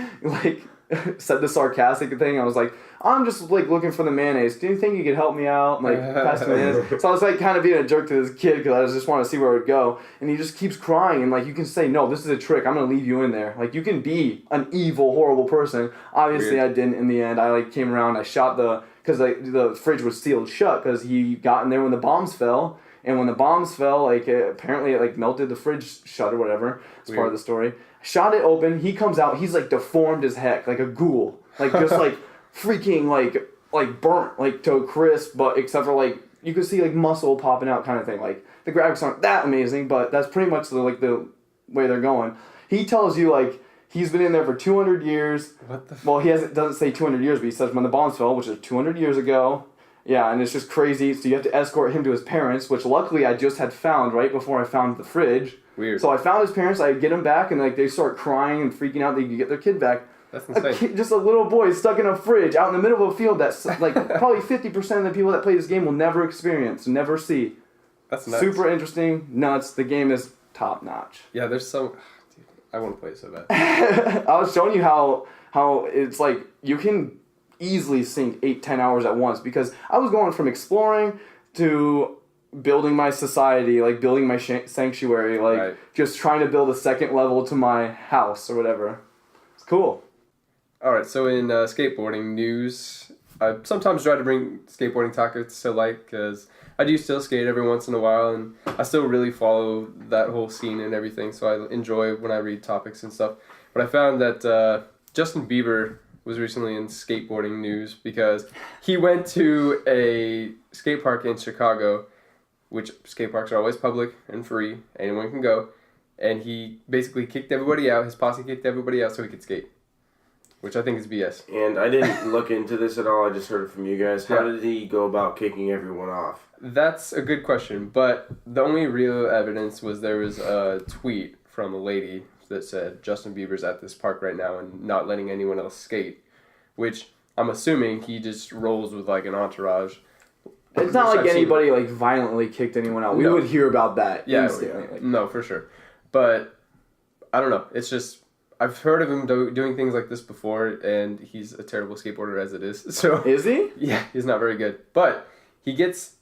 said the sarcastic thing. I was like, I'm just like looking for the mayonnaise. Do you think you could help me out? Like, pass me this. So I was like kind of being a jerk to this kid because I just want to see where it would go. And he just keeps crying, and like you can say, no, this is a trick. I'm gonna leave you in there. Like you can be an evil, horrible person. Obviously, weird. I didn't. In the end, I like came around. I shot because the fridge was sealed shut because he got in there when the bombs fell. And when the bombs fell, like apparently it like melted the fridge shut or whatever. It's part of the story. Shot it open. He comes out. He's like deformed as heck, like a ghoul, like just like freaking like burnt like to a crisp. But except for like you could see like muscle popping out, kind of thing. Like the graphics aren't that amazing, but that's pretty much the way they're going. He tells you like he's been in there for 200 years. What the? Well, doesn't say 200 years, but he says when the bombs fell, which is 200 years ago. Yeah, and it's just crazy. So you have to escort him to his parents, which luckily I just had found right before I found the fridge. Weird. So I found his parents. I get him back, and like they start crying and freaking out. They can get their kid back. That's insane. Just a little boy stuck in a fridge out in the middle of a field that's like probably 50% of the people that play this game will never experience, never see. That's nuts. Super interesting, nuts. The game is top notch. Yeah, there's so. Dude, I want to play it so bad. I was showing you how it's like you can easily sink 8-10 hours at once, because I was going from exploring to building my society, like building my sanctuary, like just trying to build a second level to my house or whatever. It's cool. Alright, so in skateboarding news, I sometimes try to bring skateboarding topics to light because I do still skate every once in a while, and I still really follow that whole scene and everything, so I enjoy when I read topics and stuff. But I found that Justin Bieber was recently in skateboarding news because he went to a skate park in Chicago, which skate parks are always public and free, anyone can go, and he basically kicked everybody out, his posse kicked everybody out so he could skate, which I think is BS. And I didn't look into this at all, I just heard it from you guys. How did he go about kicking everyone off? That's a good question, but the only real evidence was there was a tweet from a lady that said Justin Bieber's at this park right now and not letting anyone else skate, which I'm assuming he just rolls with like an entourage. It's not like anybody like violently kicked anyone out. We would hear about that instantly. No, for sure. But I don't know. It's just I've heard of him doing things like this before, and he's a terrible skateboarder as it is. So is he? Yeah, he's not very good. But he gets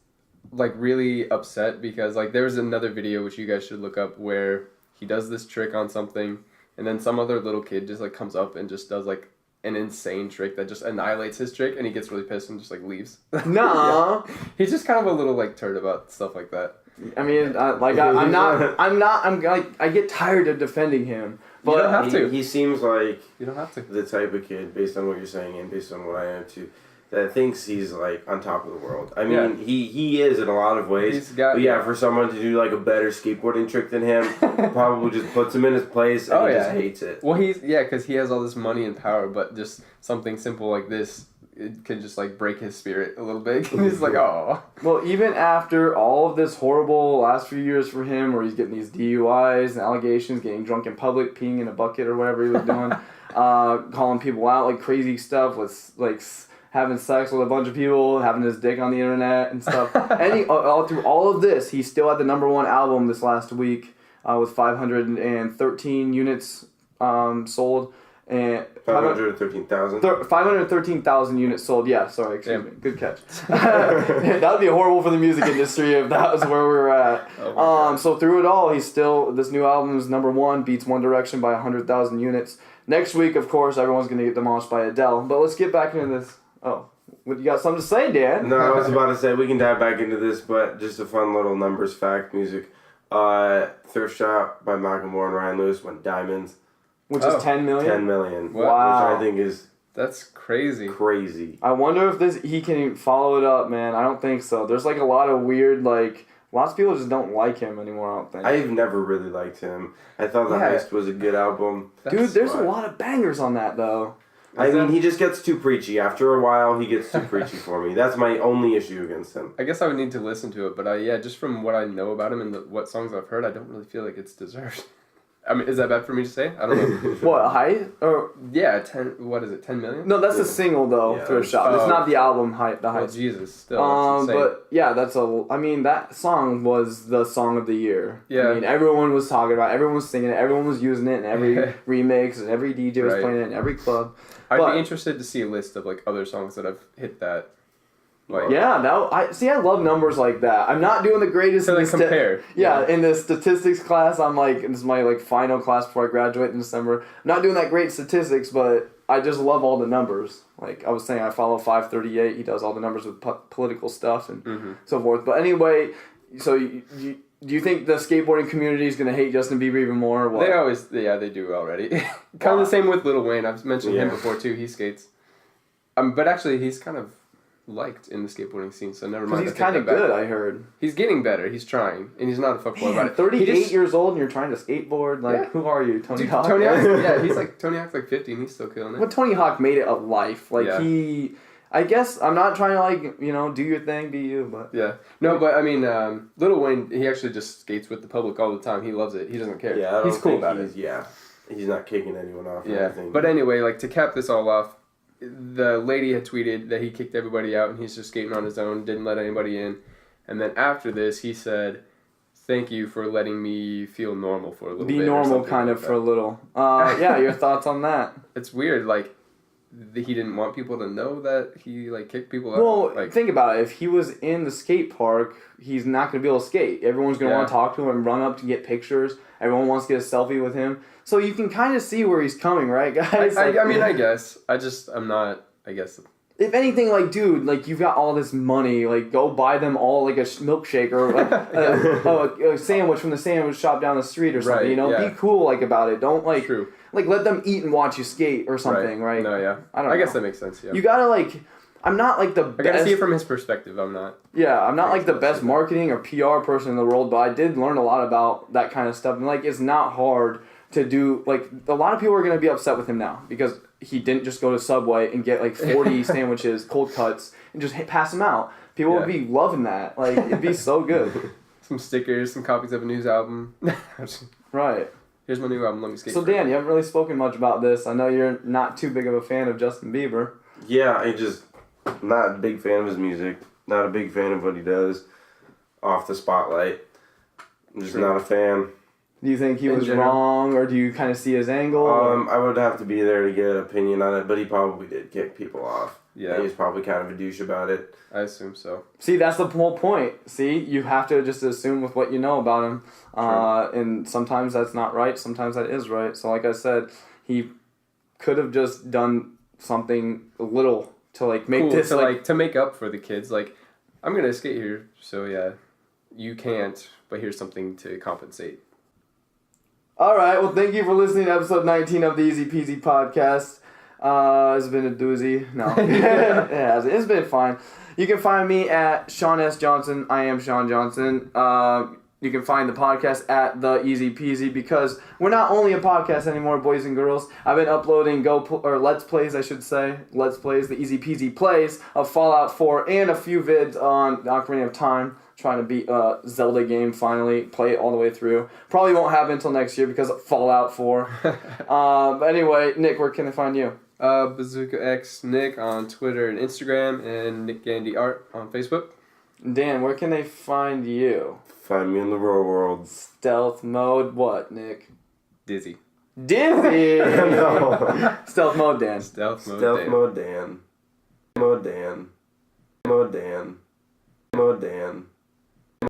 like really upset because like there's another video which you guys should look up where he does this trick on something, and then some other little kid just like comes up and just does like an insane trick that just annihilates his trick, and he gets really pissed and just like leaves. Nah. Yeah. He's just kind of a little like turd about stuff like that. I mean, I get tired of defending him. But you don't have to. He seems like You don't have to. the type of kid, based on what you're saying and based on what I am too, that thinks he's like on top of the world. I mean, he is in a lot of ways. But yeah, for someone to do like a better skateboarding trick than him, probably just puts him in his place and he just hates it. Well, because he has all this money and power, but just something simple like this, it can just like break his spirit a little bit. And he's like, oh. Well, even after all of this horrible last few years for him, where he's getting these DUIs and allegations, getting drunk in public, peeing in a bucket or whatever he was doing, calling people out like crazy stuff, with like having sex with a bunch of people, having his dick on the internet and stuff. And all through all of this, he still had the #1 album this last week with 513 units sold. And 513,000. 513,000 units sold. Yeah, sorry, excuse me. Good catch. That would be horrible for the music industry if that was where we're at. So through it all, he's still, this new album is #1, beats One Direction by 100,000 units. Next week, of course, everyone's going to get demolished by Adele. But let's get back into this. Oh, you got something to say, Dan? No, I was about to say, we can dive back into this, but just a fun little numbers fact, music. Thrift Shop by Macklemore and Ryan Lewis went diamonds. Which is 10 million? 10 million. Wow. Which I think is That's crazy. crazy. I wonder if he can follow it up, man. I don't think so. There's like a lot of weird, like, lots of people just don't like him anymore, I don't think. I've never really liked him. I thought The Heist was a good album. Dude, there's a lot of bangers on that, though. I mean, he just gets too preachy. After a while, he gets too preachy for me. That's my only issue against him. I guess I would need to listen to it, but just from what I know about him and what songs I've heard, I don't really feel like it's deserved. I mean, is that bad for me to say? I don't know. What, Height? Or Yeah, 10 million? no, that's a single though, Thrift Shop. It's not the album Height. The Height. Oh, Jesus, still. That's insane. But yeah, that song was the song of the year. Yeah. I mean, everyone was talking about it, everyone was singing it, everyone was using it in every remix, and every DJ was playing it in every club. I'd be interested to see a list of like other songs that have hit that. Like, I love numbers like that. I'm not doing the greatest. So they compare. In the statistics class, I'm like, this is my like final class before I graduate in December. I'm not doing that great statistics, but I just love all the numbers. Like I was saying, I follow 538. He does all the numbers with political stuff and so forth. But anyway, so do you think the skateboarding community is going to hate Justin Bieber even more? Or what? They do already. Kind of the same with Lil Wayne. I've mentioned him before too. He skates. But actually, he's kind of liked in the skateboarding scene, so never mind. He's kind of good, I heard. He's getting better. He's trying, and he's not a fuckboy about it. 38 years old, and you're trying to skateboard. Like, who are you, Tony Hawk? Tony Hawk, he's like Tony Hawk's like 50, and he's still killing it. But Tony Hawk made it a life. Like I guess I'm not trying to like do your thing, be you, but No, but I mean, Lil Wayne, he actually just skates with the public all the time. He loves it. He doesn't care. Yeah, he's cool about it. He's not kicking anyone off. Or anything. But anyway, like to cap this all off, the lady had tweeted that he kicked everybody out and he's just skating on his own, didn't let anybody in. And then after this, he said, "Thank you for letting me feel normal for a little bit." Be normal, kind of, for a little. Your thoughts on that? It's weird, like, he didn't want people to know that he, like, kicked people out. Well, like, think about it. If he was in the skate park, he's not going to be able to skate. Everyone's going to want to talk to him and run up to get pictures. Everyone wants to get a selfie with him. So you can kind of see where he's coming, right, guys? I mean, I guess. I'm not, I guess. If anything, like, dude, like, you've got all this money. Like, go buy them all, like, a milkshake or, like, a sandwich from the sandwich shop down the street or something, Be cool, like, about it. Don't, like... True. Like, let them eat and watch you skate or something, right? No, yeah. I guess that makes sense, yeah. You gotta, like... I'm not, like, the best... I gotta see it from his perspective. I'm not... Yeah, I'm not, like, the best marketing or PR person in the world, but I did learn a lot about that kind of stuff. And, like, it's not hard to do... Like, a lot of people are gonna be upset with him now because he didn't just go to Subway and get, like, 40 sandwiches, cold cuts, and just pass them out. People would be loving that. Like, it'd be so good. Some stickers, some copies of a news album. Right. Here's my new album, let me skate. So, Dan, you haven't really spoken much about this. I know you're not too big of a fan of Justin Bieber. Yeah, I'm not a big fan of his music. Not a big fan of what he does off the spotlight. I'm just not a fan. Do you think he was wrong, or do you kind of see his angle? I would have to be there to get an opinion on it, but he probably did kick people off. Yeah. And he was probably kind of a douche about it. I assume so. See, that's the whole point. See, you have to just assume with what you know about him. And sometimes that's not right, sometimes that is right. So like I said, he could have just done something a little to like make this to make up for the kids. Like, I'm gonna skate here, so yeah. you can't, but here's something to compensate. All right. Well, thank you for listening to episode 19 of the EZPZ podcast. It's been a doozy. No. It's been fine. You can find me at Shaun S. Johnson. I am Shaun Johnson. You can find the podcast at the EZPZ because we're not only a podcast anymore, boys and girls. I've been uploading Let's Plays, I should say. Let's Plays, the EZPZ plays of Fallout 4 and a few vids on the Ocarina of Time. Trying to beat a Zelda game finally, play it all the way through. Probably won't happen until next year because of Fallout 4. But anyway, Nick, where can I find you? Bazooka X Nick on Twitter and Instagram, and Nick Gandy Art on Facebook. Dan, where can they find you? Find me in the real world. Stealth mode what, Nick? Dizzy. Dizzy! No. Stealth mode Dan. Stealth mode Stealth Dan. mode Dan. Mode Dan. Mode Dan. Mode Dan.